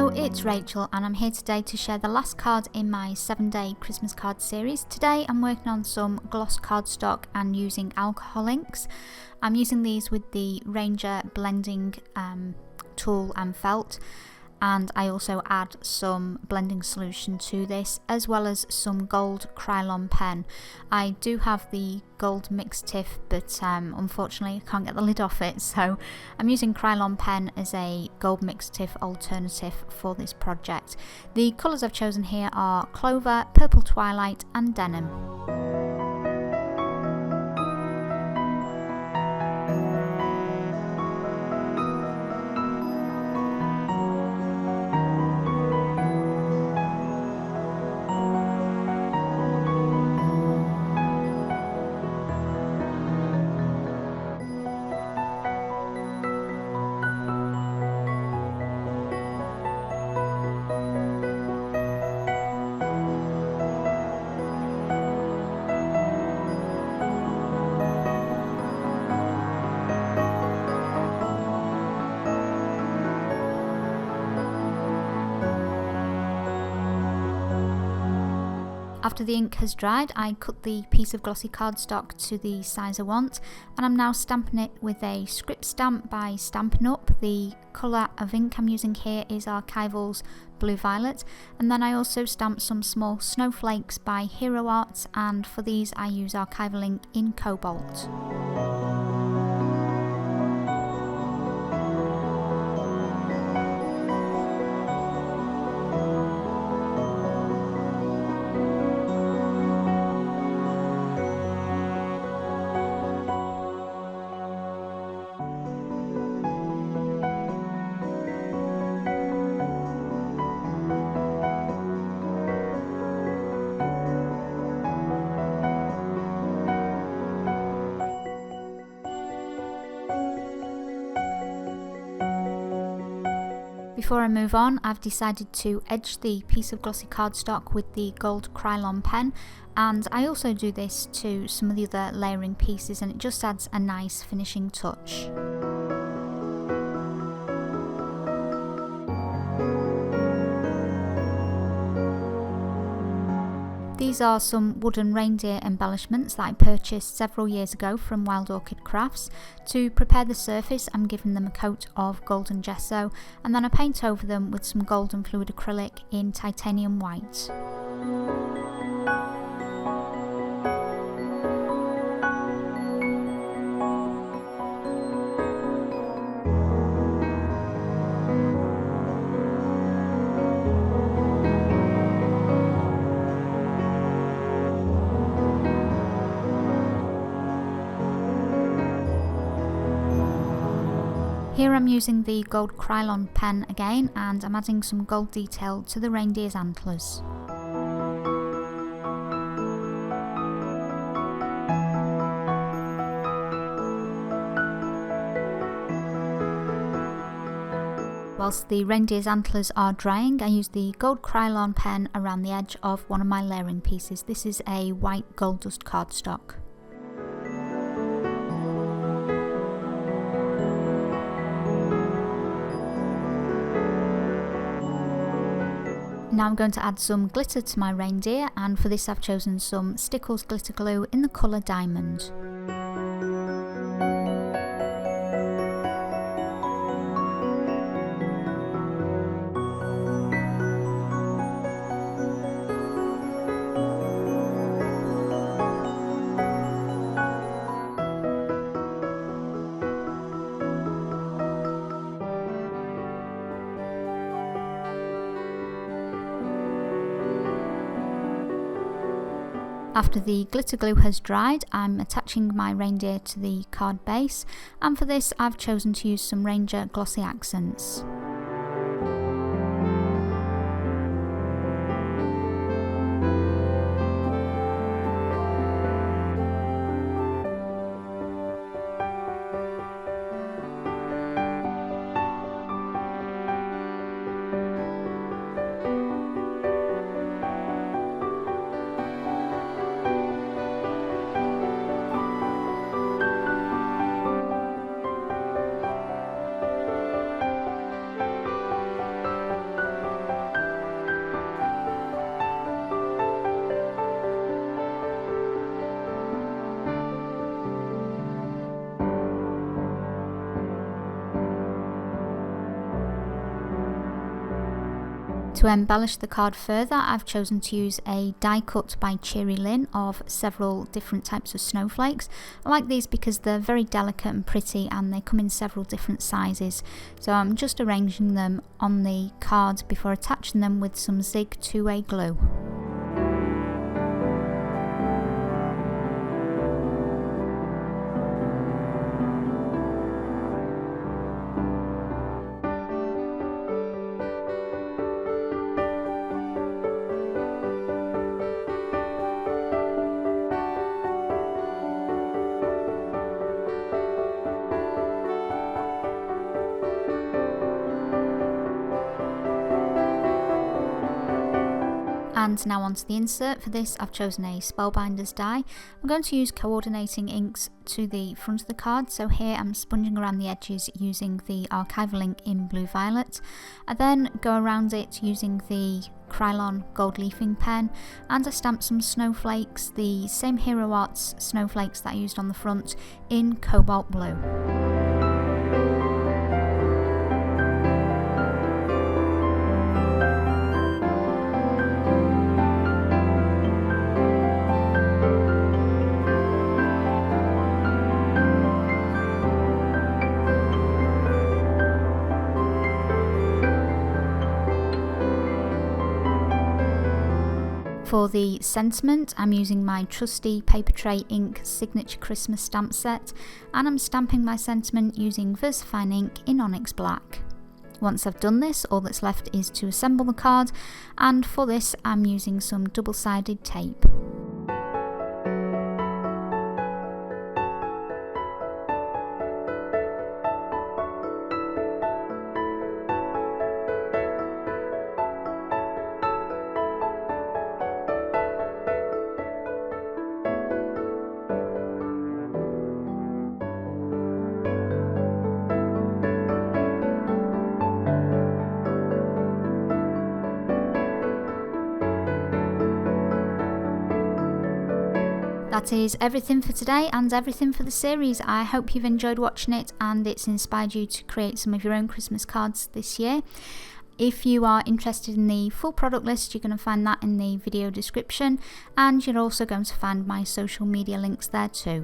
Hello, it's Rachel and I'm here today to share the last card in my 7-day Christmas card series. Today I'm working on some gloss cardstock and using alcohol inks. I'm using these with the Reindeer blending tool and felt, and I also add some blending solution to this, as well as some gold Krylon pen. I do have the gold mixed tiff, but unfortunately I can't get the lid off it, so I'm using Krylon pen as a gold mixed tiff alternative for this project. The colours I've chosen here are Clover, Purple Twilight and Denim. After the ink has dried, I cut the piece of glossy cardstock to the size I want, and I'm now stamping it with a script stamp by Stampin' Up. The colour of ink I'm using here is Archival's Blue Violet, and then I also stamped some small snowflakes by Hero Arts, and for these I use Archival ink in Cobalt. Before I move on, I've decided to edge the piece of glossy cardstock with the gold Krylon pen, and I also do this to some of the other layering pieces, and it just adds a nice finishing touch. These are some wooden reindeer embellishments that I purchased several years ago from Wild Orchid Crafts. To prepare the surface, I'm giving them a coat of golden gesso, and then I paint over them with some golden fluid acrylic in titanium white. Here I'm using the gold Krylon pen again, and I'm adding some gold detail to the reindeer's antlers. Whilst the reindeer's antlers are drying, I use the gold Krylon pen around the edge of one of my layering pieces. This is a white gold dust cardstock. Now I'm going to add some glitter to my reindeer, and for this I've chosen some Stickles glitter glue in the colour Diamond. After the glitter glue has dried, I'm attaching my reindeer to the card base, and for this I've chosen to use some Reindeer glossy accents. To embellish the card further, I've chosen to use a die cut by Cheery Lynn of several different types of snowflakes. I like these because they're very delicate and pretty, and they come in several different sizes. So I'm just arranging them on the card before attaching them with some Zig 2-way glue. And now onto the insert. For this I've chosen a Spellbinders die. I'm going to use coordinating inks to the front of the card, so here I'm sponging around the edges using the archival ink in Blue Violet. I then go around it using the Krylon gold leafing pen, and I stamp some snowflakes, the same Hero Arts snowflakes that I used on the front, in cobalt blue. For the sentiment, I'm using my trusty Paper Tray Ink Signature Christmas stamp set, and I'm stamping my sentiment using VersaFine ink in Onyx Black. Once I've done this, all that's left is to assemble the card, and for this I'm using some double-sided tape. That is everything for today and everything for the series. I hope you've enjoyed watching it and it's inspired you to create some of your own Christmas cards this year. If you are interested in the full product list, you're going to find that in the video description, and you're also going to find my social media links there too.